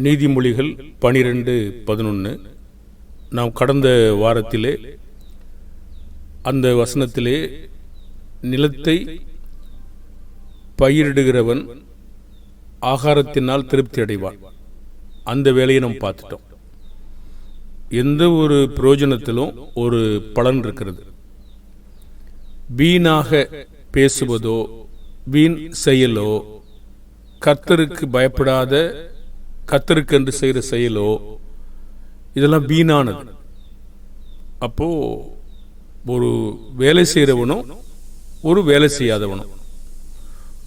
நீதிமொழிகள் 12:11. நாம் கடந்த வாரத்திலே அந்த வசனத்திலே நிலத்தை பயிரிடுகிறவன் ஆகாரத்தினால் திருப்தி அடைவான், அந்த வேலையை நாம் பார்த்துட்டோம். எந்த ஒரு பிரயோஜனத்திலும் ஒரு பலன் இருக்கிறது. வீணாக பேசுவதோ வீண் செயலோ, கர்த்தருக்கு பயப்படாத கர்த்தருக்கு என்று செய்கிற செயலோ, இதெல்லாம் வீணானது. அப்போ ஒரு வேலை செய்கிறவனும் ஒரு வேலை செய்யாதவனும்,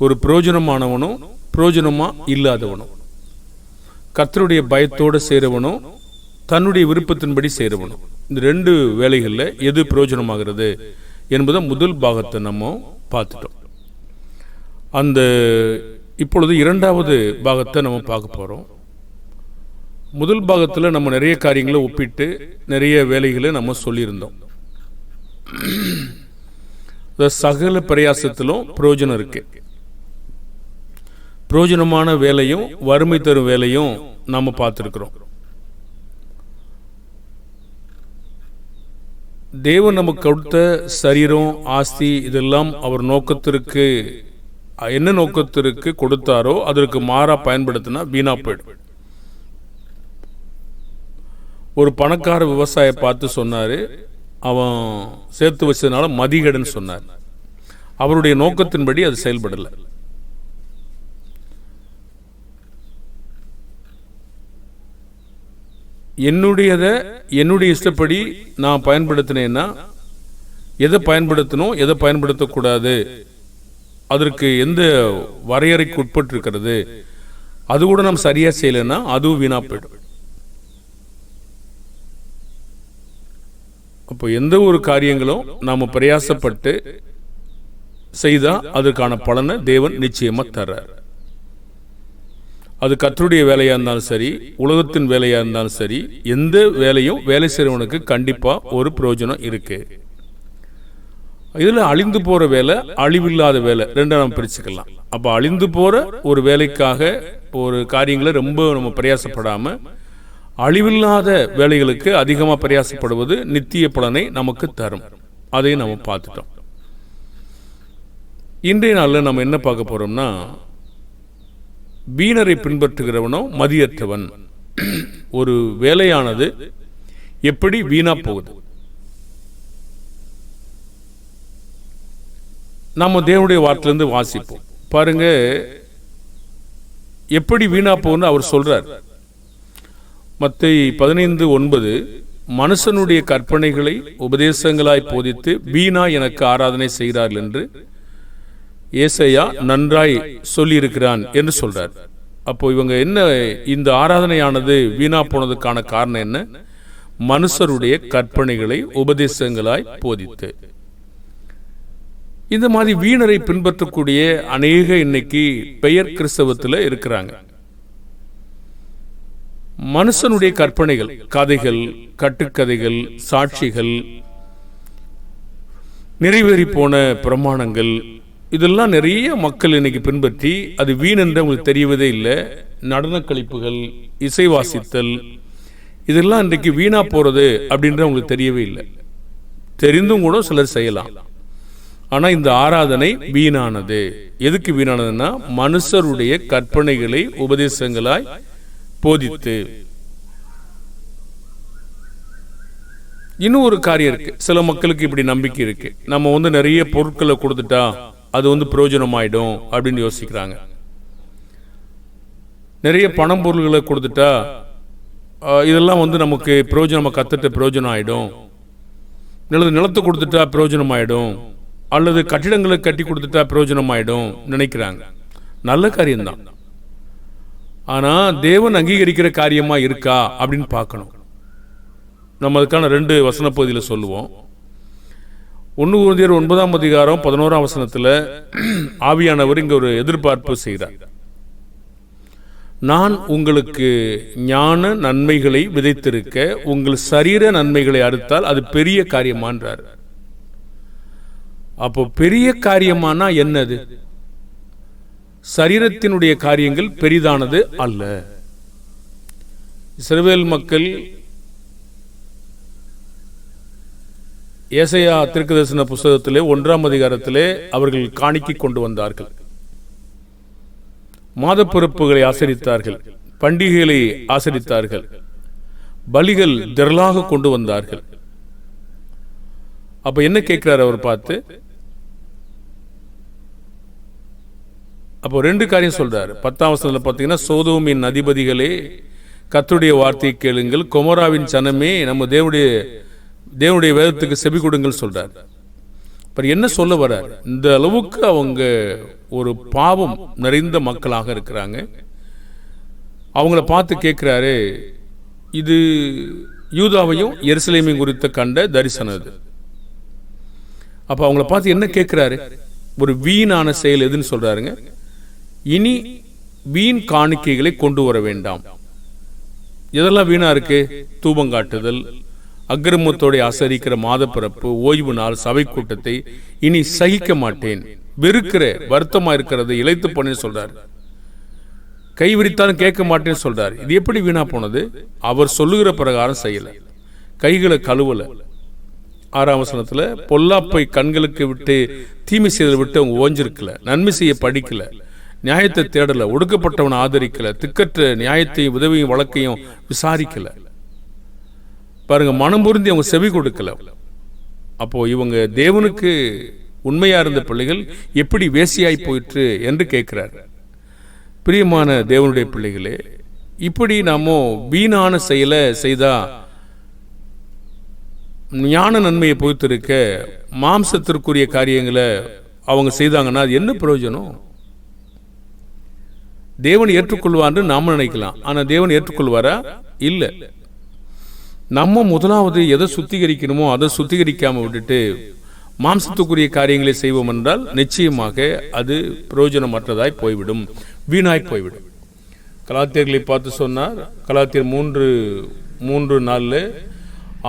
ஒரு பிரயோஜனமானவனும் பிரயோஜனமா இல்லாதவனும், கர்த்தருடைய பயத்தோடு செய்கிறவனும் தன்னுடைய விருப்பத்தின்படி செய்கிறவனும், இந்த ரெண்டு வேலைகளில் எது பிரயோஜனமாகிறது என்பதை முதல் பாகத்தை நம்ம பார்த்துட்டோம். அந்த இப்பொழுது இரண்டாவது பாகத்தை நம்ம பார்க்க போகிறோம். முதல் பாகத்தில் நம்ம நிறைய காரியங்களை ஒப்பிட்டு நிறைய வேலைகளை நம்ம சொல்லியிருந்தோம். சகல பிரயாசத்திலும் பிரயோஜனம் இருக்கு. பிரயோஜனமான வேலையும் வறுமை தரும் வேலையும் நாம பார்த்துருக்கிறோம். தேவன் நமக்கு கொடுத்த சரீரம், ஆஸ்தி, இதெல்லாம் அவர் நோக்கத்திற்கு என்ன நோக்கத்திற்கு கொடுத்தாரோ அதற்கு மாறா பயன்படுத்தினா வீணா போயிடும். ஒரு பணக்கார விவசாய பார்த்து சொன்னாரு, அவன் சேர்த்து வச்சதுனால மதிகடன் சொன்னார். அவருடைய நோக்கத்தின்படி அது செயல்படலை. என்னுடைய இஷ்டப்படி நான் பயன்படுத்தினேன்னா, எதை பயன்படுத்தணும் எதை பயன்படுத்தக்கூடாது, அதற்கு எந்த வரையறைக்கு உட்பட்டு இருக்கிறது, அது கூட நாம் சரியா செய்யலைன்னா அதுவும் வீணா போயிடும். அப்போ எந்த ஒரு காரியங்களும் நாம பிரயாசப்பட்டு செய்தா அதற்கான பலனை தேவன் நிச்சயமா தர்றார். அது கர்த்தருடைய வேலையா இருந்தாலும் சரி, உலகத்தின் வேலையா இருந்தாலும் சரி, எந்த வேலையும் வேலை செய்றவனுக்கு கண்டிப்பா ஒரு பிரயோஜனம் இருக்கு. இதுல அழிந்து போற வேலை, அழிவில்லாத வேலை, ரெண்டா நம்ம பிரிச்சுக்கலாம். அப்ப அழிந்து போற ஒரு வேலைக்காக ஒரு காரியங்களை ரொம்ப நம்ம பிரயாசப்படாம அழிவில்லாத வேலைகளுக்கு அதிகமாக பிரயாசப்படுவது நித்திய பலனை நமக்கு தரும். அதையும் நம்ம பார்த்துட்டோம். இன்றைய நாளில் நம்ம என்ன பார்க்க போறோம்னா, வீணரை பின்பற்றுகிறவனோ மதியற்றவன். ஒரு வேலையானது எப்படி வீணா போகுது. நம்ம தேவனுடைய வார்த்தையிலிருந்து வாசிப்போம். பாருங்க எப்படி வீணா போகுன்னு அவர் சொல்றார். மத்தேயு 15:9, மனுஷனுடைய கற்பனைகளை உபதேசங்களாய் போதித்து வீணா எனக்கு ஆராதனை செய்கிறார்கள் என்று ஏசாயா நன்றாய் சொல்லியிருக்கிறான் என்று சொல்றார். அப்போ இவங்க என்ன, இந்த ஆராதனையானது வீணா போனதுக்கான காரணம் என்ன? மனுஷருடைய கற்பனைகளை உபதேசங்களாய் போதித்து. இந்த மாதிரி வீணரை பின்பற்றக்கூடிய அநேக இன்னைக்கு பெயர் கிறிஸ்தவத்தில் இருக்கிறாங்க. மனுஷனுடைய கற்பனைகள், கதைகள், கட்டுக்கதைகள், சாட்சிகள், நிறைவேறி போன பிரமாணங்கள், இதெல்லாம் நிறைய மக்கள் இன்னைக்கு பின்பற்றி அது வீண் என்று அவங்களுக்கு தெரியவதே இல்லை. நடன கழிப்புகள், இசை வாசித்தல், இதெல்லாம் இன்றைக்கு வீணா போறது அப்படின்ற அவங்களுக்கு தெரியவே இல்லை. தெரிந்தும் கூட சிலர் செய்யலாம். ஆனா இந்த ஆராதனை வீணானது. எதுக்கு வீணானதுன்னா, மனுஷருடைய கற்பனைகளை உபதேசங்களாய் போதித்து. இன்னும் ஒரு காரியம் இருக்கு. சில மக்களுக்கு இப்படி நம்பிக்கை இருக்கு, நம்ம நிறைய பொருட்களை கொடுத்துட்டா அது பிரயோஜனமாயிடும் அப்படின்னு யோசிக்கிறாங்க. நிறைய பணம் பொருள்களை கொடுத்துட்டா இதெல்லாம் நமக்கு பிரயோஜனம், கத்துட்ட பிரயோஜனம் ஆயிடும், நிலத்தை கொடுத்துட்டா பிரயோஜனம் ஆயிடும், அல்லது கட்டிடங்களை கட்டி கொடுத்துட்டா பிரயோஜனம் ஆயிடும் நினைக்கிறாங்க. நல்ல காரியம்தான். ஆனா தேவன் அங்கீகரிக்கிற காரியமா இருக்கா அப்படின்னு பார்க்கணும். நம்ம அதுக்கான 2 வசன பகுதியில் சொல்லுவோம். 1 Corinthians 9:11 ஆவியானவர் இங்க ஒரு எதிர்பார்ப்பு செய்கிறார். நான் உங்களுக்கு ஞான நன்மைகளை விதைத்திருக்க உங்கள் சரீர நன்மைகளை அறுத்தால் அது பெரிய காரியமான்றார். அப்போ பெரிய காரியமானா என்னது? சரீரத்தினுடைய காரியங்கள் பெரிதானது அல்ல. இஸ்ரவேல் மக்கள் ஏசாயா தீர்க்கதரிசன புஸ்தகத்திலே 1ஆம் அதிகாரத்திலே அவர்கள் காணிக்கை கொண்டு வந்தார்கள், மாத பொறுப்புகளை ஆசரித்தார்கள், பண்டிகைகளை ஆசரித்தார்கள், பலிகள் திரளாக கொண்டு வந்தார்கள். அப்ப என்ன கேட்கிறார் அவர் பார்த்து? அப்போ 2 காரியம் சொல்றாரு. 10ஆம் வசனத்தில் பார்த்தீங்கன்னா, சோதோமின் அதிபதிகளே கர்த்தருடைய வார்த்தையை கேளுங்கள், கொமோராவின் சனமே நம்ம தேவனுடைய வேதத்துக்கு செவி கொடுங்கள் சொல்றார். அப்புறம் என்ன சொல்ல வர்றார்? இந்த அளவுக்கு அவங்க ஒரு பாவம் நிறைந்த மக்களாக இருக்கிறாங்க. அவங்கள பார்த்து கேட்கிறாரு, இது யூதாவையும் எருசலேமையும் குறித்த கண்ட தரிசனம் இது. அப்ப அவங்கள பார்த்து என்ன கேட்கிறாரு? ஒரு வீணான செயல் எதுன்னு சொல்றாருங்க? இனி வீண் காணிக்கைகளை கொண்டு வர வேண்டாம். எதெல்லாம் வீணா இருக்கு? தூபங்காட்டுதல், அக்கிரமத்தோட ஆசரிக்கிற மாத பிறப்பு, ஓய்வு நாள், சபை கூட்டத்தை இனி சகிக்க மாட்டேன், வெறுக்கிற வருத்தமா இருக்கிறது இழைத்து பண்ணு சொல்றாரு. கை விரித்தாலும் கேட்க மாட்டேன்னு சொல்றாரு. இது எப்படி வீணா போனது? அவர் சொல்லுகிற பிரகாரம் செய்யல, கைகளை கழுவல. 6ஆம் வசனத்துல, பொல்லாப்பை கண்களுக்கு விட்டு தீமை செய்தல் விட்டு அவங்க ஓஞ்சிருக்கல, நன்மை செய்ய படிக்கல, நியாயத்தை தேடல, ஒடுக்கப்பட்டவனை ஆதரிக்கல, திக்கற்ற நியாயத்தையும் உதவியும் வழக்கையும் விசாரிக்கல. பாருங்க, மனம் பொருந்தி அவங்க செவி கொடுக்கல. அப்போ இவங்க தேவனுக்கு உண்மையா இருந்த பிள்ளைகள் எப்படி வேசியாய் போயிற்று என்று கேட்கிறார். பிரியமான தேவனுடைய பிள்ளைகளே, இப்படி நாம வீணான செயலை செய்தா, ஞான நன்மையை பொறுத்திருக்க மாம்சத்திற்குரிய காரியங்களை அவங்க செய்தாங்கன்னா அது என்ன பிரயோஜனம்? தேவன் ஏற்றுக்கொள்வான்னு நாம நினைக்கலாம், ஆனா தேவன் ஏற்றுக்கொள்வாரா? இல்லை. நம்ம முதலாவது எதை சுத்திகரிக்கணுமோ அதை சுத்திகரிக்காம விட்டுட்டு மாம்சத்துக்குரிய காரியங்களை செய்வோம் என்றால் நிச்சயமாக அது பிரயோஜனமற்றதாய் போய்விடும், வீணாய் போய்விடும். கலாத்தியர்களை பார்த்து சொன்னார், கலாத்தியர் 3:4,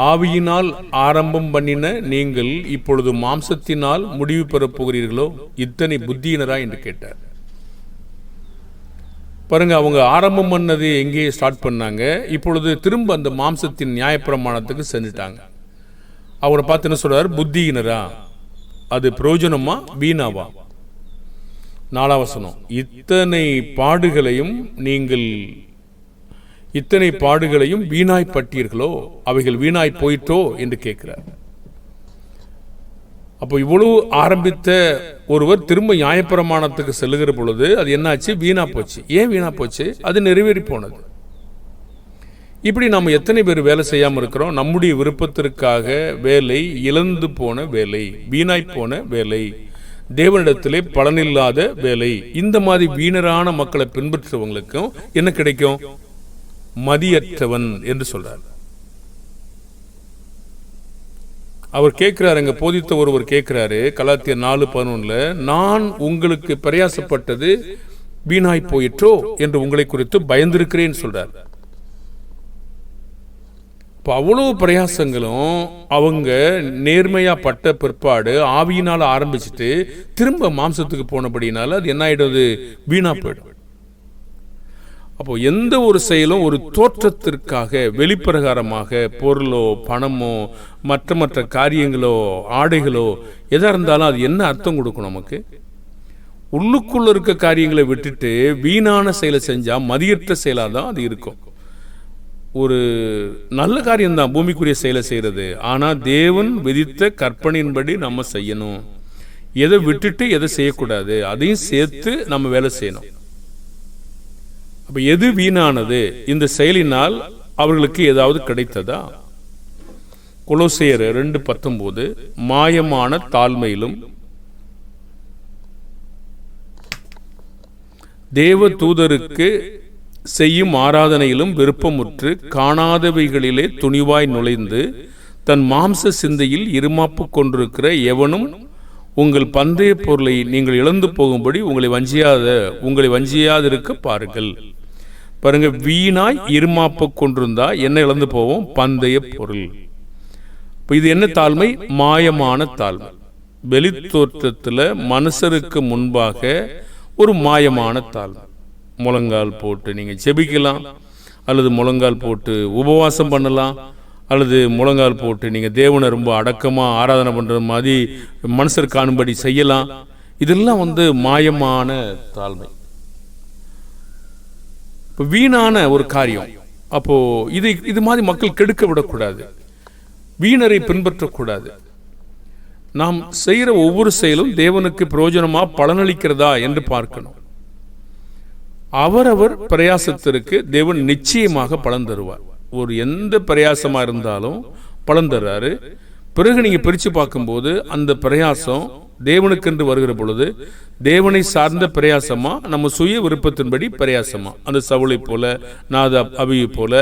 ஆவியினால் ஆரம்பம் பண்ணின நீங்கள் இப்பொழுது மாம்சத்தினால் முடிவு பெறப் போகிறீர்களோ, இத்தனை புத்தியினரா என்று கேட்டார். பாருங்க, அவங்க ஆரம்பம் பண்ணது எங்கே ஸ்டார்ட் பண்ணாங்க, இப்பொழுது திரும்ப அந்த மாம்சத்தின் நியாயப்பிரமாணத்துக்கு சென்றுட்டாங்க. அவரை பார்த்து என்ன சொல்றாரு? புத்தியினரா? அது பிரயோஜனமா வீணாவா? 4ஆம் வசனம், இத்தனை பாடுகளையும் வீணாய் பட்டீர்களோ, அவைகள் வீணாய் போயிட்டோ என்று கேட்கிறார். அப்போ இவ்வளவு ஆரம்பித்த ஒருவர் திரும்ப நியாயப்பிரமாணத்துக்கு செல்லுகிற பொழுது அது என்னாச்சு? வீணா போச்சு. ஏன் வீணா போச்சு? அது நிறைவேறி போனது. இப்படி நாம் எத்தனை பேர் வேலை செய்யாமல் இருக்கிறோம்? நம்முடைய விருப்பத்திற்காக வேலை, இழந்து போன வேலை, வீணாய் போன வேலை, தேவனிடத்திலே பலனில்லாத வேலை. இந்த மாதிரி வீணரான மக்களை பின்பற்றுவங்களுக்கும் என்ன கிடைக்கும்? மதியற்றவன் என்று சொல்றார். அவர் கேட்கிறார், அங்க போதித்த ஒருவர் கேட்கிறாரு, கலாத்தியர் 4:11, நான் உங்களுக்கு பிரயாசப்பட்டது வீணாய் போயிற்றோ என்று உங்களை குறித்து பயந்திருக்கிறேன் சொல்றார். அவ்வளவு பிரயாசங்களும் அவங்க நேர்மையா பட்ட பிற்பாடு ஆவியினால ஆரம்பிச்சுட்டு திரும்ப மாம்சத்துக்கு போனபடினால அது என்ன ஆயிடுது? வீணா போயிடும். அப்போ எந்த ஒரு செயலும் ஒரு தோற்றத்திற்காக, வெளிப்பிரகாரமாக, பொருளோ பணமோ மற்ற காரியங்களோ ஆடைகளோ எதா இருந்தாலும் அது என்ன அர்த்தம் கொடுக்கும்? நமக்கு உள்ளுக்குள்ள இருக்க காரியங்களை விட்டுட்டு வீணான செயலை செஞ்சா மதியற்ற செயலாக தான் அது இருக்கும். ஒரு நல்ல காரியம்தான் பூமிக்குரிய செயலை செய்யறது, ஆனா தேவன் விதித்த கற்பனையின்படி நம்ம செய்யணும். எதை விட்டுட்டு எதை செய்யக்கூடாது, அதையும் சேர்த்து நம்ம வேலை செய்யணும். அப்ப எது வீணானது? இந்த செயலினால் அவர்களுக்கு ஏதாவது கிடைத்ததா? கொலோசையர் 2:19, மாயமான தாழ்மையிலும் தேவ தூதருக்கு செய்யும் ஆராதனையிலும் விருப்பமுற்று காணாதவைகளிலே துணிவாய் நுழைந்து தன் மாம்ச சிந்தையில் இருமாப்பு கொண்டிருக்கிற எவனும் உங்கள் பந்தய பொருளை நீங்கள் இழந்து போகும்படி உங்களை வஞ்சியாதிருக்க பாருங்கள். பாருங்க, வீணாய் இருமாப்பு கொண்டிருந்தா என்ன இழந்து போவோம்? பந்தய பொருள். இது என்ன தாழ்மை? மாயமான தாழ்மை. வெளித்தோற்றத்துல மனுஷருக்கு முன்பாக ஒரு மாயமான தாழ்மை. முழங்கால் போட்டு நீங்க ஜெபிக்கலாம், அல்லது முழங்கால் போட்டு உபவாசம் பண்ணலாம், அல்லது முழங்கால் போட்டு நீங்கள் தேவனை ரொம்ப அடக்கமாக ஆராதனை பண்ணுற மாதிரி மனுஷர் காணும்படி செய்யலாம். இதெல்லாம் மாயமான தாழ்மை, இப்போ வீணான ஒரு காரியம். அப்போது இது மாதிரி மக்கள் கெடுக்க விடக்கூடாது, வீணரை பின்பற்றக்கூடாது. நாம் செய்கிற ஒவ்வொரு செயலும் தேவனுக்கு பிரயோஜனமாக பலனளிக்கிறதா என்று பார்க்கணும். அவரவர் பிரயாசத்திற்கு தேவன் நிச்சயமாக பலன் தருவார். ஒரு எந்த பிரயாசமா இருந்தாலும் பலன் தர்றாரு. பிறகு நீங்க பிரிச்சு பார்க்கும்போது அந்த பிரயாசம் தேவனுக்கென்று வருகிற பொழுது தேவனை சார்ந்த பிரயாசமா, நம்ம சுய விருப்பத்தின்படி பிரயாசமா, அந்த சவுளை போல நாத அபியை போல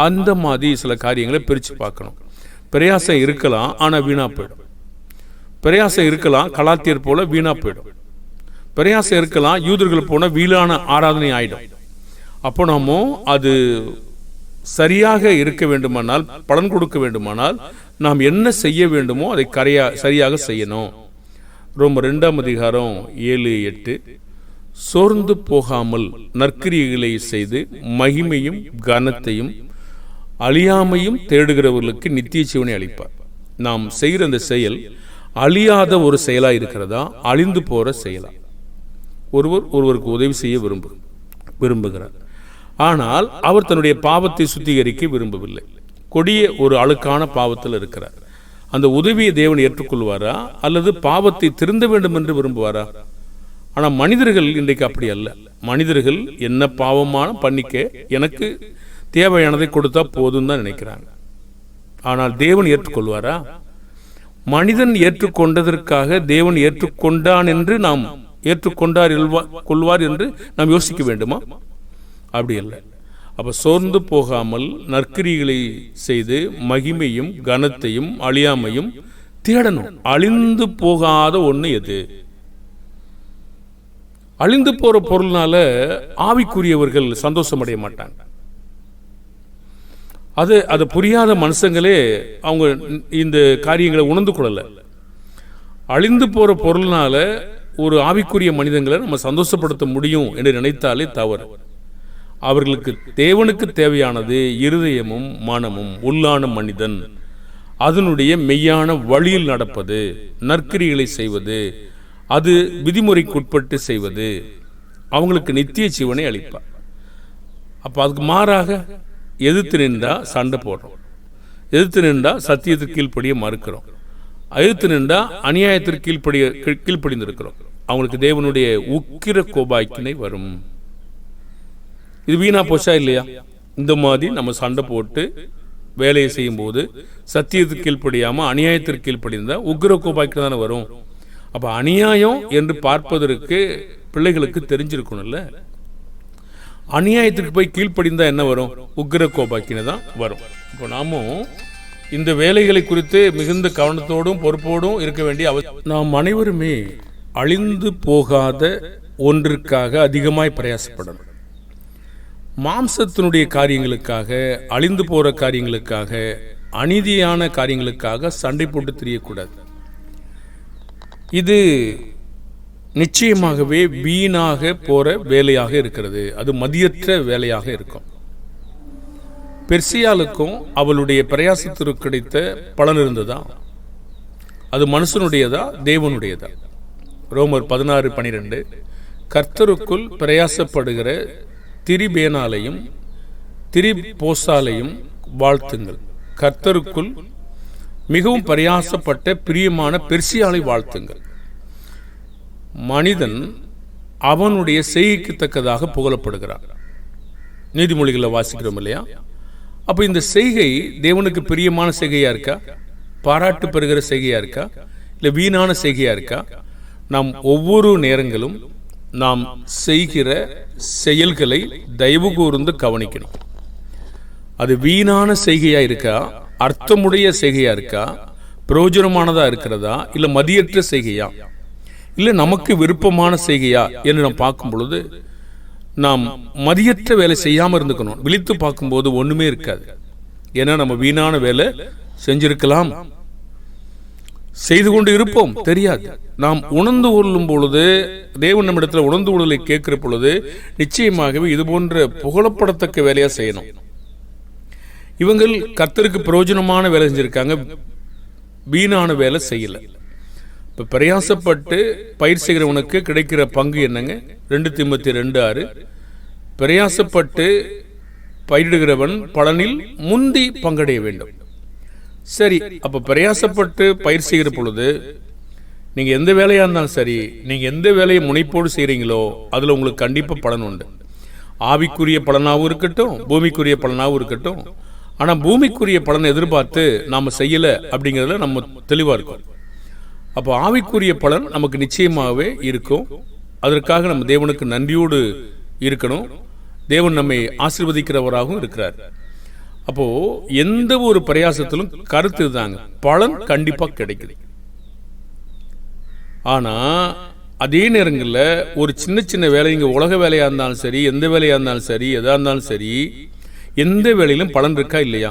அந்த மாதிரி சில காரியங்களை பிரிச்சு பார்க்கணும். பிரயாசம் இருக்கலாம், ஆனா வீணா போயிடும். பிரயாசம் இருக்கலாம், கலாத்தியர் போல வீணா போயிடும். பிரயாசம் இருக்கலாம், யூதர்கள் போன வீணான ஆராதனை ஆயிடும். அப்போ நாம அது சரியாக இருக்க வேண்டுமானால், பலன் கொடுக்க வேண்டுமானால் நாம் என்ன செய்ய வேண்டுமோ அதை சரியாக செய்யணும். ரோமர் 2ஆம் அதிகாரம் 7-8, சோர்ந்து போகாமல் நற்கிரியைகளை செய்து மகிமையும் கனத்தையும் அழியாமையும் தேடுகிறவர்களுக்கு நித்திய ஜீவனை அளிப்பார். நாம் செய்கிற அந்த செயல் அழியாத ஒரு செயலா இருக்கிறதா, அழிந்து போற செயலா? ஒருவருக்கு உதவி செய்ய விரும்புகிறார், ஆனால் அவர் தன்னுடைய பாவத்தை சுத்திகரிக்க விரும்பவில்லை. கொடிய ஒரு அழுக்கான பாவத்தில் இருக்கிறார். அந்த உதவியை தேவன் ஏற்றுக்கொள்வாரா, அல்லது பாவத்தை திருந்த வேண்டும் என்று விரும்புவாரா? ஆனால் மனிதர்கள் இன்றைக்கு அப்படி அல்ல. மனிதர்கள் என்ன பாவமான பண்ணிக்க, எனக்கு தேவையானதை கொடுத்தா போதும் தான் நினைக்கிறாங்க. ஆனால் தேவன் ஏற்றுக்கொள்வாரா? மனிதன் ஏற்றுக்கொண்டதற்காக தேவன் ஏற்றுக்கொண்டான் என்று நாம் கொள்வார் என்று நாம் யோசிக்க வேண்டுமா? அப்படி அல்ல. அப்ப சோர்ந்து போகாமல் நற்கிரிகளை செய்து மகிமையும் கனத்தையும் அழியாமையும் தேடணும். அழிந்து போகாத ஒண்ணு எது? அழிந்து போற பொருள்னால ஆவிக்குரியவர்கள் சந்தோஷம் அடைய மாட்டாங்க. அது புரியாத மனுஷங்களே அவங்க இந்த காரியங்களை உணர்ந்து கொள்ளல. அழிந்து போற பொருள்னால ஒரு ஆவிக்குரிய மனிதங்களை நம்ம சந்தோஷப்படுத்த முடியும் என்று நினைத்தாலே தவறு. அவர்களுக்கு தேவனுக்கு தேவையானது இருதயமும் மனமும் உள்ளான மனிதன், அதனுடைய மெய்யான வழியில் நடப்பது, நற்கிரிகளை செய்வது, அது விதிமுறைக்குட்பட்டு செய்வது அவங்களுக்கு நித்திய ஜீவனை அளிப்பார். அப்ப அதுக்கு மாறாக எதிர்த்து நின்றா சண்டை போடுறோம், எதிர்த்து நின்றா சத்தியத்திற்கு கீழ்ப்படிய மறுக்கிறோம், எதிர்த்து நின்றா அநியாயத்திற்கு கீழ்ப்படிந்திருக்கிறோம். அவங்களுக்கு தேவனுடைய உக்கிர கோபாக்கினை வரும். இது வீணா போச்சா இல்லையா? இந்த மாதிரி நம்ம சண்டை போட்டு வேலையை செய்யும் போது சத்தியத்திற்கு கீழ்ப்படியாம அநியாயத்திற்கு கீழ்ப்படிந்தா உக்கிர கோபாக்கினை தானே வரும். அப்ப அநியாயம் என்று பார்ப்பதற்கு பிள்ளைகளுக்கு தெரிஞ்சிருக்கணும்ல. அநியாயத்திற்கு போய் கீழ்ப்படிந்தா என்ன வரும்? உக்கிர கோபாக்கினை தான் வரும். இப்போ நாமும் இந்த வேலைகளை குறித்து மிகுந்த கவனத்தோடும் பொறுப்போடும் இருக்க வேண்டிய நாம் அனைவருமே அழிந்து போகாத ஒன்றிற்காக அதிகமாய் பிரயாசப்படணும். மாம்சத்தினுடைய காரியங்களுக்காக, அழிந்து போற காரியங்களுக்காக, அநீதியான காரியங்களுக்காக சண்டை போட்டு தெரியக்கூடாது. இது நிச்சயமாகவே வீணாக போற வேலையாக இருக்கிறது. அது மதியற்ற வேலையாக இருக்கும். பெர்சியாளுக்கும் அவளுடைய பிரயாசத்திற்கு கிடைத்த பலன் இருந்ததா? அது மனுஷனுடையதா தேவனுடையதா? ரோமர் 16:12, கர்த்தருக்குள் பிரயாசப்படுகிற திரிபேனாலையும் திரிபோசாலையும் வாழ்த்துங்கள். கர்த்தருக்குள் மிகவும் பிரயாசப்பட்ட பிரியமான பெர்சியாலை வாழ்த்துங்கள். மனிதன் அவனுடைய செய்கைக்கு தக்கதாக புகழப்படுகிறான். நீதிமொழிகளை வாசிக்கிறோம் இல்லையா? அப்ப இந்த செய்கை தேவனுக்கு பிரியமான செய்கையா இருக்கா? பாராட்டு பெறுகிற செய்கையா இருக்கா? இல்ல வீணான செய்கையா இருக்கா? நாம் ஒவ்வொரு நேரங்களும் நாம் செய்கிற செயல்களை தயவு கூர்ந்து கவனிக்கணும். அது வீணான செய்கையா இருக்கா, அர்த்தமுடைய செய்கையா இருக்கா, பிரயோஜனமானதா இருக்கிறதா, இல்ல மதியற்ற செய்கையா, இல்ல நமக்கு விருப்பமான செய்கையா என்று நாம் பார்க்கும் பொழுது நாம் மதியற்ற வேலை செய்யாம இருந்துக்கணும். விழித்து பார்க்கும்போது ஒண்ணுமே இருக்காது. ஏன்னா நம்ம வீணான வேலை செஞ்சிருக்கலாம், செய்து கொண்டு இருப்போம், தெரியாது. நாம் உணர்ந்து கொள்ளும் பொழுது, தேவன் நம்மிடத்தில் உணர்ந்து கொள்ளுதலை கேட்கிற பொழுது நிச்சயமாகவே இது போன்ற புகழப்படத்தக்க வேலையா செய்யணும். இவங்கள் கர்த்தருக்கு பிரயோஜனமான வேலை செஞ்சிருக்காங்க, வீணான வேலை செய்யல. இப்ப பிரயாசப்பட்டு பயிர் செய்கிறவனுக்கு கிடைக்கிற பங்கு என்னங்க? 2 தீமோத்தேயு 2:6, பிரயாசப்பட்டு பயிரிடுகிறவன் பலனில் முந்தி பங்கடைய வேண்டும். சரி, அப்ப பிரயாசப்பட்டு பயிர் செய்கிற பொழுது நீங்க எந்த வேலையா இருந்தாலும் சரி, நீங்க எந்த வேலையை முனைப்போடு செய்றீங்களோ அதுல உங்களுக்கு கண்டிப்பா பலன் உண்டு. ஆவிக்குரிய பலனாகவும் இருக்கட்டும், பூமிக்குரிய பலனாகவும் இருக்கட்டும். ஆனா பூமிக்குரிய பலனை எதிர்பார்த்து நாம செய்யல அப்படிங்கிறதுல நம்ம தெளிவா இருக்கோம். அப்போ ஆவிக்குரிய பலன் நமக்கு நிச்சயமாகவே இருக்கும். அதற்காக நம்ம தேவனுக்கு நன்றியோடு இருக்கணும். தேவன் நம்மை ஆசீர்வதிக்கிறவராகவும் இருக்கிறார். அப்போ எந்த ஒரு பிரயாசத்திலும் கருத்து தாங்க, பலன் கண்டிப்பா கிடைக்குது. ஆனா அதே நேரங்களில் ஒரு சின்ன சின்ன வேலை, இங்க உலக வேலையா இருந்தாலும் சரி, எந்த வேலையா இருந்தாலும் சரி, எதா இருந்தாலும் சரி, எந்த வேலையிலும் பலன் இருக்கா இல்லையா?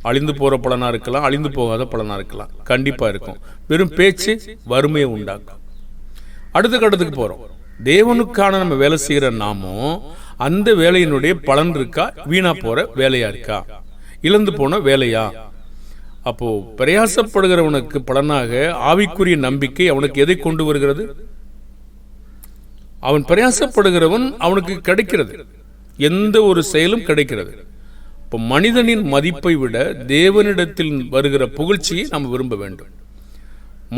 அழிந்து போற பலனா இருக்கலாம், அழிந்து போகாத பலனா இருக்கலாம், கண்டிப்பா இருக்கும். வெறும் பேச்சு வறுமையை உண்டாக்கும். அடுத்த கட்டத்துக்கு போறோம். தேவனுக்கான நம்ம வேலை செய்யற நாமும் அந்த வேலையினுடைய பலன் இருக்கா, வீணா போற வேலையா இருக்கா, இழந்து போன வேலையா? அப்போ பிரயாசப்படுகிறவனுக்கு பலனாக ஆவிக்குரிய நம்பிக்கை அவனுக்கு எதை கொண்டு வருகிறது? அவன் பிரயாசப்படுகிறவன் அவனுக்கு கிடைக்கிறது, எந்த ஒரு செயலும் கிடைக்கிறது. இப்போ மனிதனின் மதிப்பை விட தேவனிடத்தில் வருகிற புகழ்ச்சியை நாம் விரும்ப வேண்டும்.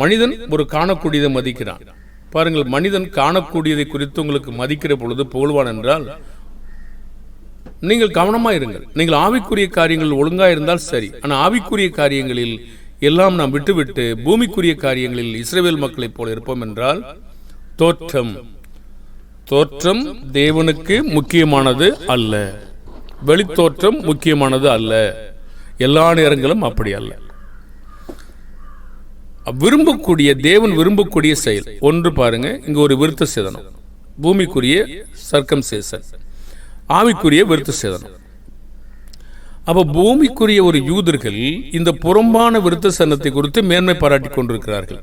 மனிதன் ஒரு காணக்கூடியதை மதிக்கிறான். பாருங்கள், மனிதன் காணக்கூடியதை குறித்து உங்களுக்கு மதிக்கிற பொழுது புகழ்வான் என்றால் நீங்கள் கவனமாக இருங்கள். நீங்கள் ஆவிக்குரிய காரியங்கள் ஒழுங்கா இருந்தால் சரி. ஆனால் ஆவிக்குரிய காரியங்களில் எல்லாம் நாம் விட்டுவிட்டு பூமிக்குரிய காரியங்களில் இஸ்ரவேல் மக்களைப் போல இருப்போம் என்றால் தோற்றம் தேவனுக்கு முக்கியமானது அல்ல, வெளித்தோற்றம் முக்கியமானது அல்ல. எல்லா நேரங்களும் அப்படி அல்ல. விரும்பக்கூடிய தேவன் விரும்பக்கூடிய செயல் ஒன்று பாருங்க. இங்க ஒரு விருத்த சேதனம், பூமிக்குரிய சர்க்கம்சேஷன், ஆவிக்குரிய விருத்த சேதனம். அப்ப பூமிக்குரிய ஒரு யூதர்கள் இந்த புறம்பான விருத்த சேதனத்தை குறித்து மேன்மை பாராட்டி கொண்டிருக்கிறார்கள்.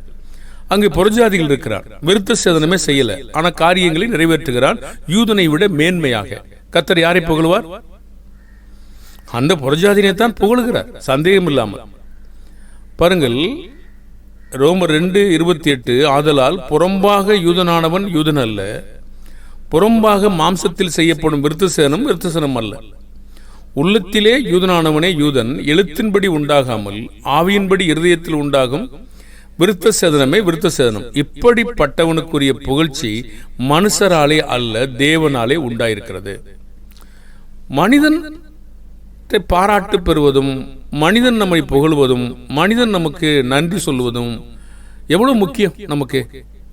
அங்கு புறஜாதிகள் இருக்கிறார், விருத்த சேதனமே செய்யல, ஆனா காரியங்களை நிறைவேற்றுகிறான் யூதனை விட மேன்மையாக. கர்த்தர் யாரை புகழ்வார்? அந்த புறஜாதினை தான் புகழுகிறார், சந்தேகம் இல்லாமல். பாருங்கள், ரோமர் 2:28, ஆதலால் புறம்பாக யூதனானவன் யூதன் அல்ல, புறம்பாக மாம்சத்தில் செய்யப்படும் விருத்தசேதனம் அல்ல. உள்ளத்திலே யூதனானவனே யூதன், எழுத்தின்படி உண்டாகாமல் ஆவியின்படி இருதயத்தில் உண்டாகும் விருத்தசேதனமே விருத்தசேதனம். இப்படிப்பட்டவனுக்குரிய புகழ்ச்சி மனுஷராலே அல்ல, தேவனாலே உண்டாயிருக்கிறது. மனிதன் பாராட்டு பெறுவதும், மனிதன் நம்மை புகழ்வதும், மனிதன் நமக்கு நன்றி சொல்லுவதும் எவ்வளவு முக்கியம் நமக்கு.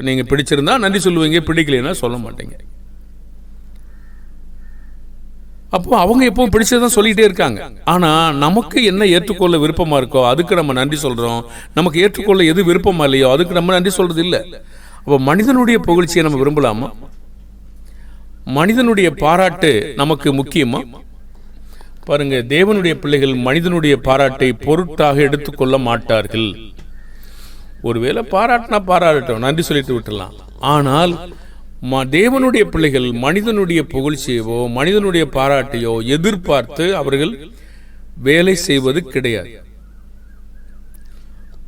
நீங்க பிடிச்சிருந்தா நன்றி சொல்லுவீங்க, பிடிக்கலைன்னா சொல்ல மாட்டீங்க. அப்போ அவங்க எப்பவும் பிடிச்சதான் சொல்லிட்டே இருக்காங்க. ஆனா நமக்கு என்ன ஏற்றுக்கொள்ள விருப்பமா இருக்கோ அதுக்கு நம்ம நன்றி சொல்றோம். நமக்கு ஏற்றுக்கொள்ள எது விருப்பமா இல்லையோ அதுக்கு நம்ம நன்றி சொல்றது இல்லை. அப்போ மனிதனுடைய புகழ்ச்சியை நம்ம விரும்பலாமா? மனிதனுடைய பாராட்டு நமக்கு முக்கியமா? பாருங்க, தேவனுடைய பிள்ளைகள் மனிதனுடைய பாராட்டை பொருட்டாக எடுத்துக்கொள்ள மாட்டார்கள். ஒருவேளை பாராட்டினா பாராட்டட்டும், நன்றி சொல்லிட்டு விட்டுலாம். ஆனால் தேவனுடைய பிள்ளைகள் மனிதனுடைய புகழ்ச்சியோ மனிதனுடைய பாராட்டையோ எதிர்பார்த்து அவர்கள் வேலை செய்வது கிடையாது.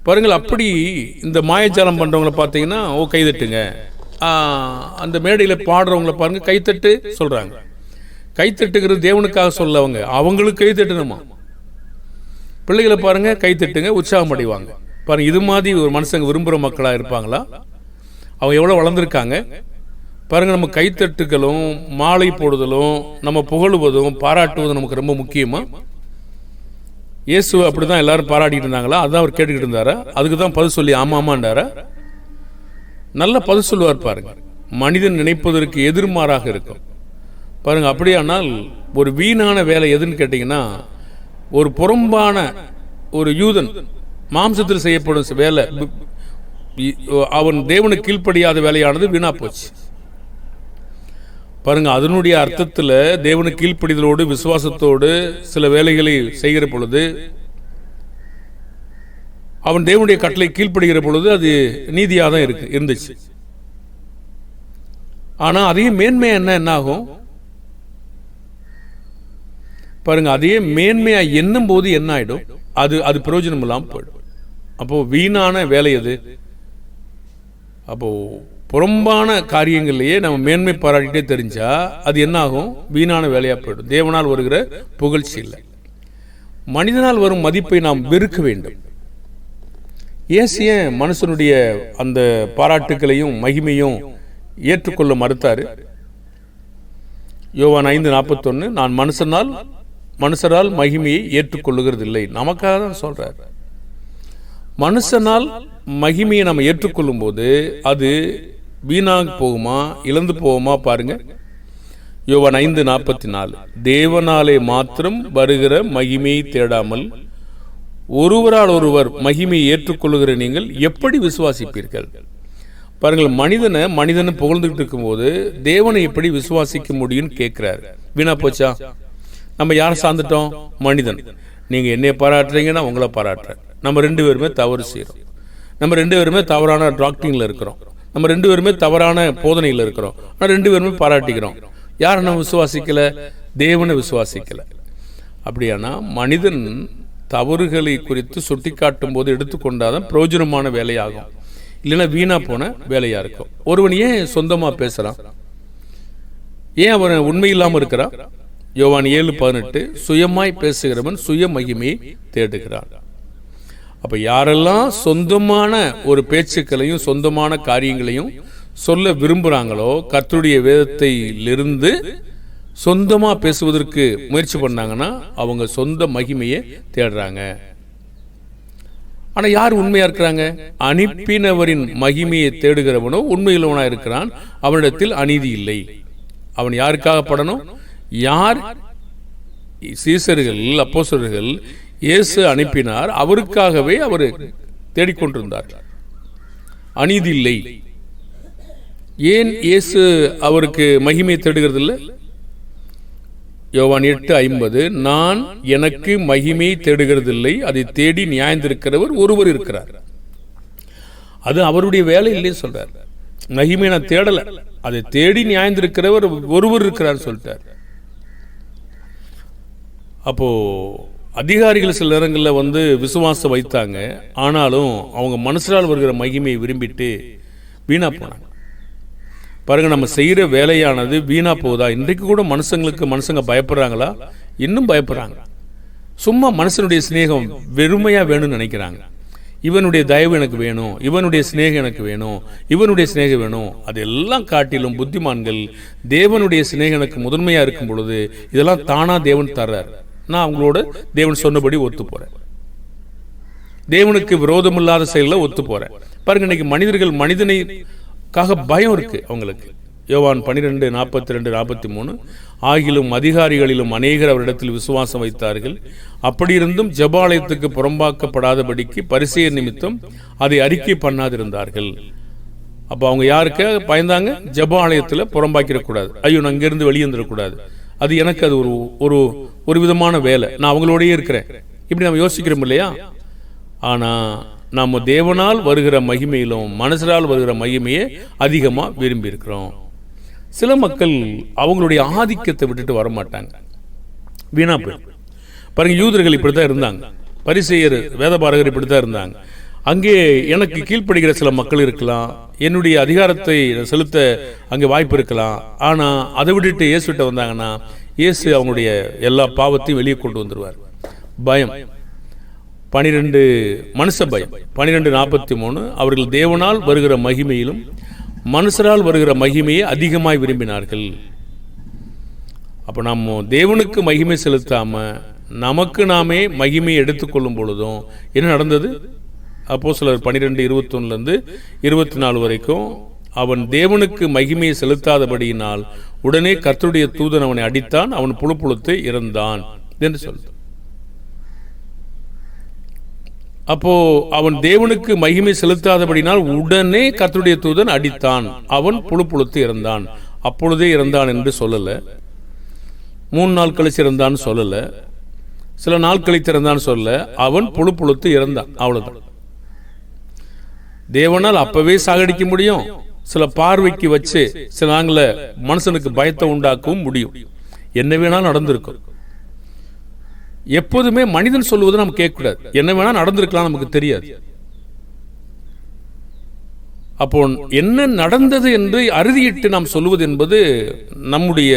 பாருங்கள், அப்படி இந்த மாயஜாலம் பண்றவங்களை பார்த்தீங்கன்னா கைதட்டுங்க, அந்த மேடையில் பாடுறவங்களை பாருங்க கைத்தட்டு சொல்றாங்க. கைத்தட்டுங்கிறது தேவனுக்காக சொல்லவங்க, அவங்களுக்கு கைத்தட்டணுமா? பிள்ளைகளை பாருங்க கைத்தட்டுங்க, உற்சாகம் அடைவாங்க. பாருங்க, இது மாதிரி ஒரு மனுஷங்க விரும்புகிற மக்களாக இருப்பாங்களா? அவங்க எவ்வளோ வளர்ந்துருக்காங்க பாருங்க. நம்ம கைத்தட்டுகளும் மாலை போடுதலும் நம்ம புகழுவதும் பாராட்டுவதும் நமக்கு ரொம்ப முக்கியமா? இயேசு அப்படிதான் எல்லாரும் பாராட்டிட்டு இருந்தாங்களா? அதான் அவர் கேட்டுக்கிட்டு இருந்தாரா? அதுக்கு தான் பதில் சொல்லி ஆமாமாண்டாரா? நல்ல பதில் சொல்லுவார் பாருங்க. மனிதன் நினைப்பதற்கு எதிர்மாறாக இருக்கும் பாருங்க. அப்படியானால் ஒரு வீணான வேலை எதுன்னு கேட்டீங்கன்னா, ஒரு புறம்பான ஒரு யூதன் மாம்சத்தில் செய்யப்படும் வேலை, அவன் தேவனுக்கு கீழ்ப்படியாத வேலையானது வீணா போச்சு பாருங்க. அதனுடைய அர்த்தத்தில் தேவனுக்கு கீழ்ப்படிதலோடு விசுவாசத்தோடு சில வேலைகளை செய்கிற பொழுது, அவன் தேவனுடைய கட்டளை கீழ்ப்படுகிற பொழுது அது நீதியாக தான் இருந்துச்சு. ஆனா அதையும் மேன்மை என்ன ஆகும் பாருங்க, அதையே மேன்மையா எண்ணும் போது என்ன ஆயிடும், அது பிரயோஜனம் இல்லாமல் போயிடும். அப்போ வீணான வேலை அது. அப்போ புறம்பான காரியங்கள்லயே நம்ம மேன்மை பாராட்டிட்டே தெரிஞ்சா அது என்ன ஆகும், வீணான வேலையா போயிடும். தேவனால் வருகிற புகழ்ச்சி இல்லை. மனிதனால் வரும் மதிப்பை நாம் வெறுக்க வேண்டும். ஏன் மனுஷனுடைய அந்த பாராட்டுகளையும் மகிமையும் ஏற்றுக்கொள்ள மறுத்தாரு? யோவான் 5:41, நான் மனுஷரால் மகிமையை ஏற்றுக்கொள்ளுகிறது இல்லை. நமக்காக தான் சொல்றார். மனுஷனால் மகிமையை நம்ம ஏற்றுக்கொள்ளும் போது அது வீணாக போகுமா, இழந்து போகுமா? பாருங்க, யோவான் 5:44, தேவனாலே மாத்திரம் வருகிற மகிமையை தேடாமல் ஒருவரால் ஒருவர் மகிமையை ஏற்றுக்கொள்ளுகிற நீங்கள் எப்படி விசுவாசிப்பீர்கள்? பாருங்கள், மனிதனை புகழ்ந்துகிட்டு இருக்கும்போது தேவனை எப்படி விசுவாசிக்க முடியும்னு கேட்கிறாரு. வீணா போச்சா? நம்ம யாரை சார்ந்துட்டோம்? மனிதன். நீங்க என்னை பாராட்டுறீங்கன்னா உங்களை பாராட்டுறேன். நம்ம 2 பேருமே தவறு செய்யறோம். நம்ம 2 பேருமே தவறான டாக்டரிங்ல இருக்கிறோம். நம்ம 2 பேருமே தவறான போதனையில் இருக்கிறோம். ஆனால் 2 பேருமே பாராட்டிக்கிறோம். யாரை நம்ம விசுவாசிக்கல? தேவனை விசுவாசிக்கல. அப்படியானா மனிதன் தவறுகளை குறித்து சுட்டி காட்டும் போது எடுத்துக்கொண்டாதான் பிரயோஜனமான வேலையாகும். இல்லைன்னா வீணா போன வேலையா இருக்கும். ஒருவன் ஏன் சொந்தமா பேசுறான்? ஏன் அவன் உண்மை இல்லாம இருக்கிறான்? யோவான் 7:18, சுயமாய் பேசுகிறவன் சுய மகிமையை தேடுகிறான். அப்ப யாரெல்லாம் சொந்தமான ஒரு பேச்சுக்களையும் சொந்தமான காரியங்களையும் சொல்ல விரும்புறாங்களோ, கர்த்தருடைய வேதத்திலிருந்து சொந்தமா பேசுவதற்கு முயற்சி பண்ணாங்கன்னா அவங்க சொந்த மகிமையை தேடுறாங்க. ஆனா யார் உண்மையா இருக்கிறாங்க? அனுப்பினவரின் மகிமையை தேடுகிறவனோ உண்மையிலவனா இருக்கிறான், அவனிடத்தில் அநீதி இல்லை. அவன் யாருக்காக படணும்? யார் சீசர்கள், அப்போஸ்தலர்கள் இயேசு அனுப்பினார், அவருக்காகவே அவர் தேடிக்கொண்டிருந்தார். அநீதி இல்லை. ஏன் இயேசு அவருக்கு மகிமையை தேடுகிறது இல்லை? யோவான் 8:50, நான் எனக்கு மகிமையை தேடுகிறதில்லை, அதை தேடி நியாயந்திருக்கிறவர் ஒருவர் இருக்கிறார். அது அவருடைய வேலை இல்லைன்னு சொல்றார். மகிமையை நான் தேடல, அதை தேடி நியாயந்திருக்கிறவர் ஒருவர் இருக்கிறார் சொல்லிட்டார். அப்போ அதிகாரிகள் சில நேரங்களில் விசுவாசம் வைத்தாங்க. ஆனாலும் அவங்க மனுஷரால் வருகிற மகிமையை விரும்பிட்டு வீணா போனாங்க. பாருங்க, நம்ம செய்யற வேலையானது வீணா போகுதா? இன்றைக்கு கூட மனுஷங்க பயப்படுறாங்களா? இன்னும் பயப்படுறாங்க. சும்மா மனுஷனுடைய சிநேகம் வெறுமையா வேணும்னு நினைக்கிறாங்க. இவனுடைய தயவு எனக்கு வேணும், இவனுடைய சிநேகம் எனக்கு வேணும், இவனுடைய சிநேகம் வேணும். அதெல்லாம் காட்டிலும் புத்திமான்கள் தேவனுடைய சிநேகம் எனக்கு முதன்மையா இருக்கும் பொழுது இதெல்லாம் தானா தேவன் தர்றார். நான் அவங்களோட தேவன் சொன்னபடி ஒத்து போறேன். தேவனுக்கு விரோதம் இல்லாத செயல ஒத்து போறேன். பாருங்க, இன்னைக்கு மனிதனுக்காக பயம் இருக்கு அவங்களுக்கு. யோவான் 12:42-43, ஆகிலும் அதிகாரிகளிலும் அநேகர் அவரிடத்தில் விசுவாசம் வைத்தார்கள். அப்படி இருந்தும் ஜெபாலயத்துக்கு புறம்பாக்கப்படாதபடிக்கு பரிசேயர் நிமித்தம் அதை அறிக்கை பண்ணாதிருந்தார்கள். அப்ப அவங்க யாருக்காக பயந்தாங்க? ஜெபாலயத்தில் புறம்பாக்கிடக்கூடாது, ஐயோ நான் இங்கிருந்து வெளியே வந்துடக்கூடாது, அது எனக்கு அது ஒரு விதமான வேலை, நான் அவங்களோடயே இருக்கிறேன், இப்படி நம்ம யோசிக்கிறோம் இல்லையா? ஆனா நம்ம தேவனால் வருகிற மகிமையிலும் மனுஷரால் வருகிற மகிமையை அதிகமா விரும்பி இருக்கிறோம். சில மக்கள் அவங்களுடைய ஆதிக்கத்தை விட்டுட்டு வரமாட்டாங்க, வீணா போய். பாருங்க, யூதர்கள் இப்படித்தான் இருந்தாங்க, பரிசேயர் வேதபாரகர் இப்படித்தான் இருந்தாங்க. அங்கே எனக்கு கீழ்ப்படுகிற சில மக்கள் இருக்கலாம், என்னுடைய அதிகாரத்தை செலுத்த அங்கே வாய்ப்பு இருக்கலாம். ஆனா அதை விட்டுட்டு இயேசுகிட்ட வந்தாங்கன்னா இயேசு அவங்களுடைய எல்லா பாவத்தையும் வெளியே கொண்டு வந்துருவார். பயம். 12 மனுஷ பயம். 12:43, அவர்கள் தேவனால் வருகிற மகிமையிலும் மனுஷரால் வருகிற மகிமையை அதிகமாய் விரும்பினார்கள். அப்ப நம்ம தேவனுக்கு மகிமை செலுத்தாம நமக்கு நாமே மகிமையை எடுத்துக்கொள்ளும் பொழுதும் என்ன நடந்தது? அப்போஸ்தலர் 12:21-24 வரைக்கும், அவன் தேவனுக்கு மகிமையை செலுத்தாதபடியினால் உடனே கர்த்தருடைய தூதன் அவனை அடித்தான், அவன் புழுப்புழுத்து இறந்தான் என்று சொல்லுது. அப்போ அவன் தேவனுக்கு மகிமை செலுத்தாதபடினால் உடனே கர்த்தருடைய தூதன் அடித்தான், அவன் புழுப்புழுத்து இறந்தான். அப்பொழுதே இறந்தான் என்று சொல்லல, 3 நாள் கழிச்சு இறந்தான்னு சொல்லல, சில நாள் கழித்து இறந்தான்னு சொல்லல, அவன் புழுப்புழுத்து இறந்தான், அவ்வளவுதான். தேவனால் அப்பவே சாகடிக்க முடியும், சில பார்வைக்கு வச்சு சில நாங்கள மனுஷனுக்கு பயத்தை உண்டாக்கவும் முடியும். என்ன வேணாலும் நடந்திருக்கும். எப்போதுமே மனிதன் சொல்லுவதை நம்ம கேட்கக்கூடாது. என்ன வேணா நடந்திருக்கலாம், நமக்கு தெரியாது. அப்போ என்ன நடந்தது என்று அறுதியிட்டு நாம் சொல்லுவது என்பது நம்முடைய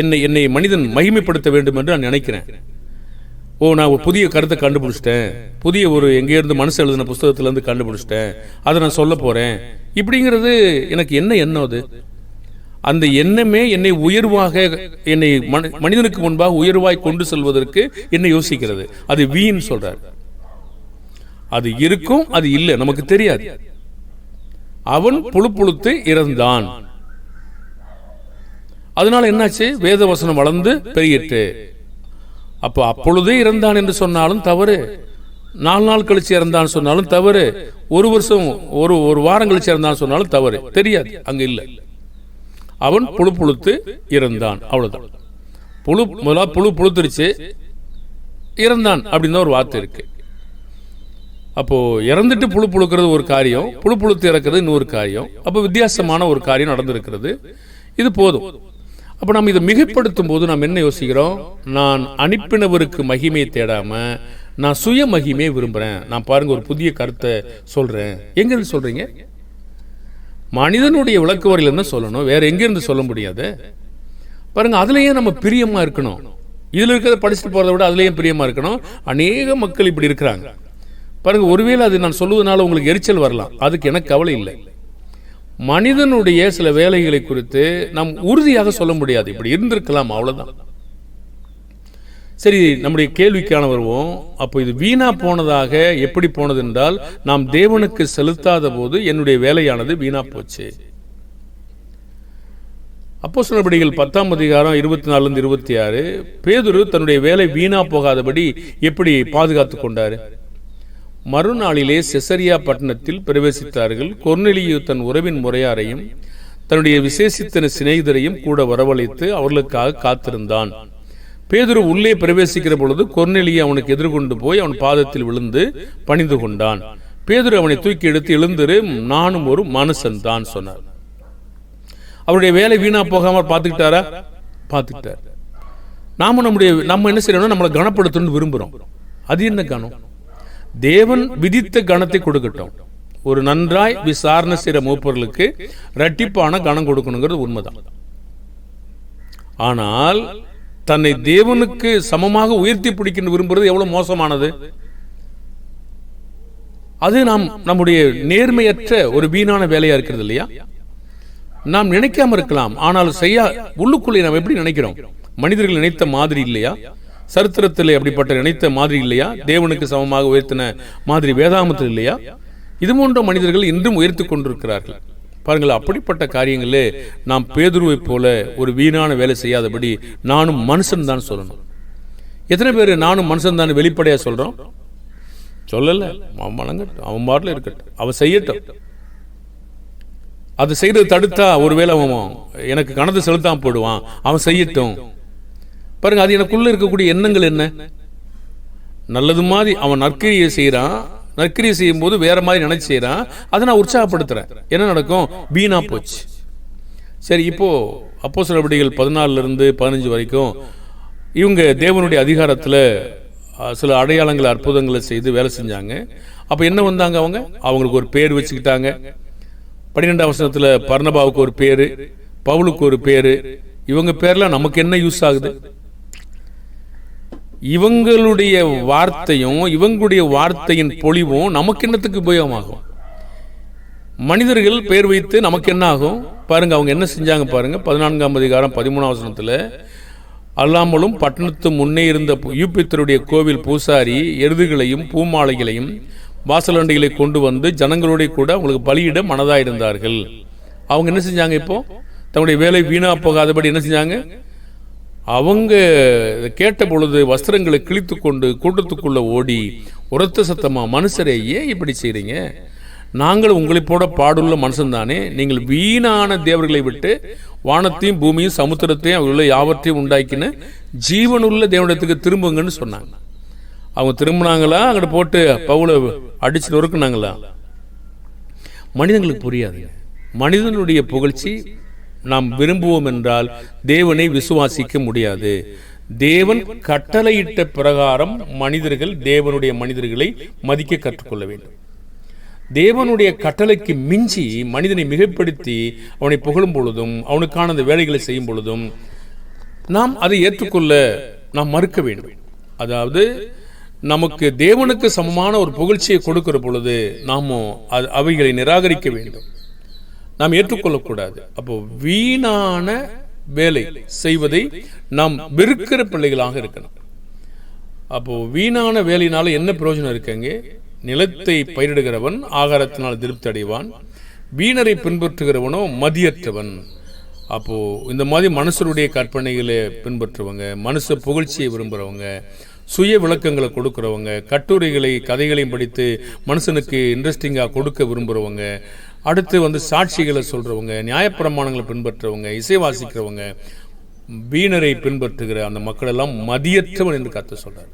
என்னை மனிதன் மகிமைப்படுத்த வேண்டும் என்று நான் நினைக்கிறேன். நான் ஒரு புதிய கருத்தை கண்டுபிடிச்சிட்டேன், புதிய ஒரு எங்கேயிருந்து மனசு எழுதின புஸ்தகத்திலேருந்து கண்டுபிடிச்சிட்டேன், அதை நான் சொல்ல போறேன், இப்படிங்கிறது எனக்கு என்ன எண்ணம்? அது அந்த எண்ணமே என்னை உயர்வாக, என்னை மனிதனுக்கு முன்பாக உயர்வாய் கொண்டு செல்வதற்கு என்ன யோசிக்கிறது. அது வீண் சொல்றார். அது இருக்கும், அது இல்லை, நமக்கு தெரியாது. அவன் புழுத்து இறந்தான். அதனால என்னாச்சு? வேத வசனம் வளர்ந்து பெருகிட்டு. அப்போ அப்பொழுதே இறந்தான் என்று சொன்னாலும் தவறு, 4 நாள் கழிச்சு இறந்தான் சொன்னாலும் தவறு, 1 வருஷம் ஒரு வாரம் கழிச்சு இறந்தான் சொன்னாலும் தவறு. தெரியாது, அங்க இல்லை. அவன் புழுத்து இறந்தான், அவ்வளவுதான். புழு புழுத்துருச்சு, இறந்தான் அப்படின்னு ஒரு வார்த்தை இருக்கு. அப்போ இறந்துட்டு புழுக்கிறது ஒரு காரியம், புழுத்து இறக்கிறது இன்னொரு காரியம். அப்போ வித்தியாசமான ஒரு காரியம் நடந்திருக்கிறது. இது போதும். அப்போ நம்ம இதை மிகைப்படுத்தும் போது நாம் என்ன யோசிக்கிறோம்? நான் அனுப்பினவருக்கு மகிமையை தேடாம நான் சுய மகிமையை விரும்புறேன். நான் பாருங்க ஒரு புதிய கருத்தை சொல்றேன். எங்க இருந்து சொல்றீங்க? மனிதனுடைய விளக்கு வரையில இருந்து சொல்லணும், வேற எங்க இருந்து சொல்ல முடியாது. பாருங்க, அதுலயே நம்ம பிரியமா இருக்கணும். இதுல இருக்கிறத படிச்சுட்டு போறதை விட அதுலயும் பிரியமா இருக்கணும். அநேக மக்கள் இப்படி இருக்கிறாங்க. பாருங்க, ஒருவேளை அது நான் சொல்லுவதனால உங்களுக்கு எரிச்சல் வரலாம், அதுக்கு எனக்கு கவலை இல்லை. மனிதனுடைய சில வேலைகளை குறித்து நாம் உறுதியாக சொல்ல முடியாது, இப்படி இருந்திருக்கலாம், அவ்வளவுதான். சரி, நம்முடைய கேள்விக்கான வருவோம். அப்போ இது வீணா போனதாக எப்படி போனது என்றால், நாம் தேவனுக்கு செலுத்தாத போது என்னுடைய வேலையானது வீணா போச்சு. அப்போஸ்தலர் நடபடிகள் 10ஆம் அதிகாரம் 24 26 பேதுரு தன்னுடைய வேலை வீணா போகாதபடி எப்படி பாதுகாத்து கொண்டாரு? மறுநாளிலே செசரியா பட்டணத்தில் பிரவேசித்தார்கள். கொர்நேலியு தன் உறவின் முறையாரையும் தன்னுடைய விசேஷித்த சிநேகிதரையும் கூட வரவழைத்து அவர்களுக்காக காத்திருந்தான். பேதுரு உள்ளே பிரவேசிக்கிற பொழுது கொர்நேலியு அவனுக்கு எதிர்கொண்டு போய் அவன் பாதத்தில் விழுந்து பணிந்து கொண்டான். பேதுரு அவனை தூக்கி எடுத்து, எழுந்திரு, நானும் ஒரு மனுஷன் தான் சொன்னார். அவருடைய வேலை வீணா போகாம பார்த்துக்கிட்டாரா? பார்த்துக்கிட்டார். நம்ம என்ன செய்யணும்? நம்மளை கனப்படுத்தணும்னு விரும்புறோம். அது என்ன கனம்? தேவன் விதித்த கனத்தை கொடுக்கட்டும். ஒரு நன்றாய் விசாரணை செய்கிற மூப்பர்களுக்கு இரட்டிப்பான கனம் கொடுக்கணுங்கிறது உண்மைதான். ஆனால் தன்னை தேவனுக்கு சமமாக உயர்த்தி பிடிக்கணும் விரும்புறது எவ்வளவு மோசமானது. அது நம்முடைய நேர்மையற்ற ஒரு வீணான வேலையா இருக்கிறது இல்லையா? நாம் நினைக்காம இருக்கலாம், ஆனால் உள்ளுக்குள்ளே நாம் எப்படி நினைக்கிறோம்? மனிதர்கள் நினைத்த மாதிரி இல்லையா? சரித்திரத்தில் அப்படிப்பட்ட நினைத்த மாதிரி இல்லையா? தேவனுக்கு சமமாக உயர்த்தின மாதிரி வேதாகமத்தில் இல்லையா? இது போன்ற மனிதர்கள் இன்றும் உயர்த்தி கொண்டிருக்கிறார்கள். பாருங்கள், அப்படிப்பட்ட காரியங்களே நாம் பேதுருவை போல ஒரு வீணான வேலை செய்யாதபடி நானும் மனுஷன் தான் சொல்லணும். எத்தனை பேர் நானும் மனுஷன் தான் வெளிப்படையா சொல்றோம்? சொல்லல. அவன் பாட்டில் இருக்கட்டும், அவன் செய்யட்டும். அது செய்யறது தடுத்தா ஒருவேளை அவன் எனக்கு கணத்தை செலுத்தாம போடுவான், அவன் செய்யட்டும். பாருங்க, அது எனக்குள்ள இருக்கக்கூடிய எண்ணங்கள் என்ன? நல்லது மாதிரி அவன் நற்கிரியை செய்யறான், நற்கிரியை செய்யும் போது வேற மாதிரி நினைச்சு செய்யறான், அதை நான் உற்சாகப்படுத்துறேன். என்ன நடக்கும்? வீணா போச்சு. சரி, இப்போ அப்போஸ்தலர் நடபடிகள் 14 15 வரைக்கும் இவங்க தேவனுடைய அதிகாரத்துல சில அடையாளங்கள் அற்புதங்களை செய்து வேலை செஞ்சாங்க. அப்ப என்ன வந்தாங்க? அவங்களுக்கு ஒரு பேர் வச்சுக்கிட்டாங்க. 12ஆம் வசனத்துல பர்னபாவுக்கு ஒரு பேரு, பவுலுக்கு ஒரு பேரு. இவங்க பேர்லாம் நமக்கு என்ன யூஸ் ஆகுது? இவங்களுடைய வார்த்தையும் இவங்களுடைய வார்த்தையின் பொழிவும் நமக்கு என்னத்துக்கு உபயோகமாகும்? மனிதர்கள் பேர் வைத்து நமக்கு என்ன ஆகும்? பாருங்க, அவங்க என்ன செஞ்சாங்க பாருங்க. 14ஆம் அதிகாரம் 13ஆம் வசனத்துல, அல்லாமலும் பட்டணத்து முன்னே இருந்த யூபித்தருடைய கோவில் பூசாரி எருதுகளையும் பூமாலைகளையும் வாசலண்டைகளை கொண்டு வந்து ஜனங்களோட கூட அவங்களுக்கு பலியிட மனதாயிருந்தார்கள். அவங்க என்ன செஞ்சாங்க? இப்போ தங்களுடைய வேலை வீணா போகாதபடி என்ன செஞ்சாங்க? அவங்க கேட்ட பொழுது வஸ்திரங்களை கிழித்து கொண்டு கூட்டத்துக்குள்ள ஓடி உரத்த சத்தமா, மனுஷரே ஏன் இப்படி செய்றீங்க? நாங்கள் உங்களை போட பாடுள்ள மனுஷன் தானே. நீங்கள் வீணான தேவர்களை விட்டு வானத்தையும் பூமியும் சமுத்திரத்தையும் அவருள்ள யாவற்றையும் உண்டாக்கின ஜீவனுள்ள தேவனத்துக்கு திரும்புங்கன்னு சொன்னாங்க. அவங்க திரும்பினாங்களா? அங்கிட்ட போட்டு பவுலை அடிச்சு நொறுக்குனாங்களா? மனிதங்களுக்கு புரியாது. மனிதனுடைய புகழ்ச்சி நாம் விரும்புவோம் என்றால் தேவனை விசுவாசிக்க முடியாது. தேவன் கட்டளையிட்ட பிரகாரம் தேவனுடைய மனிதர்களை மதிக்க கற்றுக்கொள்ள வேண்டும். தேவனுடைய கட்டளைக்கு மிஞ்சி மனிதனை மிகைப்படுத்தி அவனை புகழும் பொழுதும் அவனுக்கான அந்த வேலைகளை செய்யும் பொழுதும் நாம் அதை ஏற்றுக்கொள்ள நாம் மறுக்க வேண்டும். அதாவது நமக்கு தேவனுக்கு சமமான ஒரு புகழ்ச்சியை கொடுக்கிற பொழுது நாமும் அவைகளை நிராகரிக்க வேண்டும், நாம் ஏற்றுக்கொள்ளக்கூடாது. அப்போ வீணான வேலை செய்வதை நாம் வெறுக்கிற பிள்ளைகளாக இருக்கணும். அப்போ வீணான வேலையினால என்ன பிரயோஜனம் இருக்குங்க? நிலத்தை பயிரிடுகிறவன் ஆகாரத்தினால் திருப்தி அடைவான், வீணரை பின்பற்றுகிறவனோ மதியற்றவன். அப்போ இந்த மாதிரி மனுஷருடைய கற்பனைகளை பின்பற்றுவங்க, மனுஷ புகழ்ச்சியை விரும்புகிறவங்க, சுய விளக்கங்களை கொடுக்கிறவங்க, கட்டுரைகளை கதைகளையும் படித்து மனுஷனுக்கு இன்ட்ரெஸ்டிங்காக கொடுக்க விரும்புகிறவங்க, அடுத்து சாட்சிகளை சொல்கிறவங்க, நியாயப்பிரமாணங்களை பின்பற்றுறவங்க, இசை வாசிக்கிறவங்க, வீணரை பின்பற்றுகிற அந்த மக்கள் எல்லாம் மதியற்றவன் என்று கர்த்தர் சொல்றார்.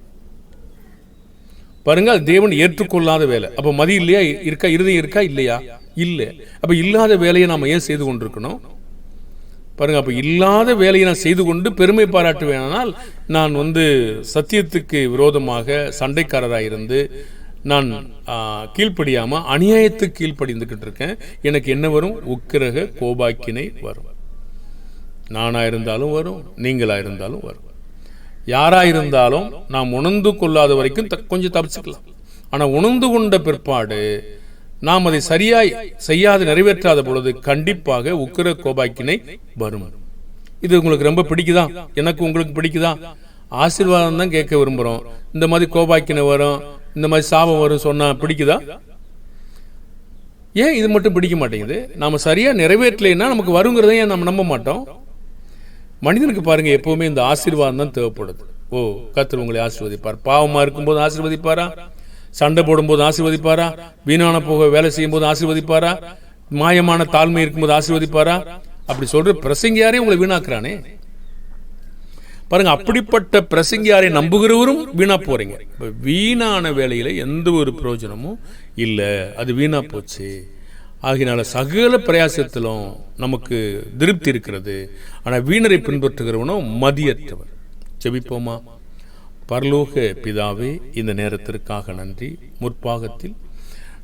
பாருங்க, தேவன் ஏற்றுக்கொள்ளாத வேலை. அப்போ மதி இல்லையா? இருக்கா? இருதயம் இருக்கா? இல்லையா? இல்லை. அப்போ இல்லாத வேலையை நாம் ஏன் செய்து கொண்டிருக்கணும்? பாருங்க, அப்போ இல்லாத வேலையை நான் செய்து கொண்டு பெருமை பாராட்டுவேனால் நான் சத்தியத்துக்கு விரோதமாக சண்டைக்காரராக இருந்து நான் கீழ்ப்படியாம அநியாயத்துக்கு கீழ்ப்படிந்துகிட்டு இருக்கேன். எனக்கு என்ன வரும்? உக்கிரக கோபாக்கினை வரும். நானா இருந்தாலும் வரும், நீங்களா இருந்தாலும் வரும். யாரா இருந்தாலும் நாம் உணர்ந்து கொள்ளாத வரைக்கும் கொஞ்சம் தப்பிச்சுக்கலாம். ஆனால் உணர்ந்து கொண்ட பிற்பாடு நாம் அதை சரியாய் செய்யாது நிறைவேற்றாத பொழுது கண்டிப்பாக உக்கிர கோபாக்கினை வரும். இது உங்களுக்கு ரொம்ப பிடிக்குதா? எனக்கு உங்களுக்கு பிடிக்குதா? ஆசீர்வாதம் தான் கேட்க விரும்புகிறோம். இந்த மாதிரி கோபாக்கினை வரும், இந்த மாதிரி சாபம் வரும் சொன்னா பிடிக்குதா? ஏன் இது மட்டும் பிடிக்க மாட்டேங்குது? நாம சரியா நிறைவேற்றலைன்னா நமக்கு வருங்கிறத ஏன் நம்ம நம்ப மாட்டோம்? மனிதனுக்கு பாருங்க, எப்பவுமே இந்த ஆசீர்வாதம் தான் தேவைப்படுது. ஓ, கர்த்தர் உங்களை ஆசீர்வதிப்பார். பாவமா இருக்கும்போது ஆசீர்வதிப்பாரா? சண்டை போடும்போது ஆசீர்வதிப்பாரா? வீணான போக வேலை செய்யும் போது ஆசீர்வதிப்பாரா? மாயமான தாழ்மை இருக்கும்போது ஆசீர்வதிப்பாரா? அப்படி சொல்ற பிரசங்கியாரே உங்களை வீணாக்குறானே. பாருங்க, அப்படிப்பட்ட பிரசங்கியாரை நம்புகிறவரும் வீணா போறீங்க. வீணான வேலையில எந்த ஒரு பிரயோஜனமும் இல்லை, அது வீணா போச்சு. ஆகினால சகல பிரயாசத்திலும் நமக்கு திருப்தி இருக்கிறது. ஆனால் வீணரை பின்பற்றுகிறவனோ மதியற்றவன். ஜெபிப்போமா? பரலோக பிதாவே, இந்த நேரத்திற்காக நன்றி. முற்பாகத்தில்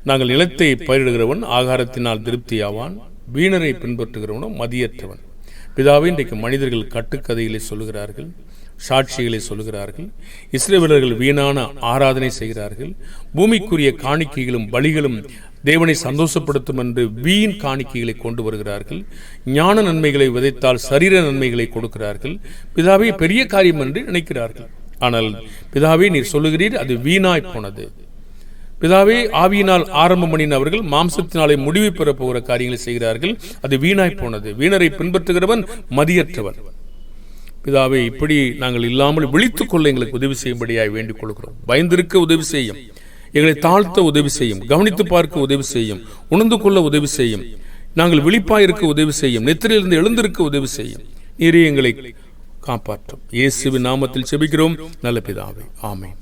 நாங்கள் நிலத்தை பயிரிடுகிறவன் ஆகாரத்தினால் திருப்தியாவான், வீணரை பின்பற்றுகிறவனோ மதியற்றவன். பிதாவே, இன்றைக்கு மனிதர்கள் கட்டுக்கதைகளை சொல்லுகிறார்கள், சாட்சிகளை சொல்லுகிறார்கள். இஸ்ரவேலர்கள் வீணான ஆராதனை செய்கிறார்கள். பூமிக்குரிய காணிக்கைகளும் பலிகளும் தேவனை சந்தோஷப்படுத்தும் என்று வீண் காணிக்கைகளை கொண்டு வருகிறார்கள். ஞான நன்மைகளை விதைத்தால் சரீர நன்மைகளை கொடுக்கிறார்கள். பிதாவே, பெரிய காரியம் என்று நினைக்கிறார்கள். ஆனால் பிதாவே, நீர் சொல்லுகிறீர் அது வீணாய் போனது. பிதாவே, ஆவியினால் ஆரம்பம் பண்ணினவர்கள் மாம்சத்தினாலே முடிவு பெற போகிற காரியங்களை செய்கிறார்கள், அது வீணாய் போனது. வீணரை பின்பற்றுகிறவன் மதியற்றவன். பிதாவே, இப்படி நாங்கள் இல்லாமல் விழித்துக் கொள்ள எங்களுக்கு உதவி செய்யும்படியாய் வேண்டிக் கொள்கிறோம். பயந்திருக்க உதவி செய்யும், எங்களை தாழ்த்த உதவி செய்யும், கவனித்து பார்க்க உதவி செய்யும், உணர்ந்து கொள்ள உதவி செய்யும், நாங்கள் விழிப்பாயிருக்க உதவி செய்யும், நெத்திரிலிருந்து எழுந்திருக்க உதவி செய்யும். நீரே எங்களை காப்பாற்றும். இயேசுவின் நாமத்தில் செபிக்கிறோம் நல்ல பிதாவே, ஆமென்.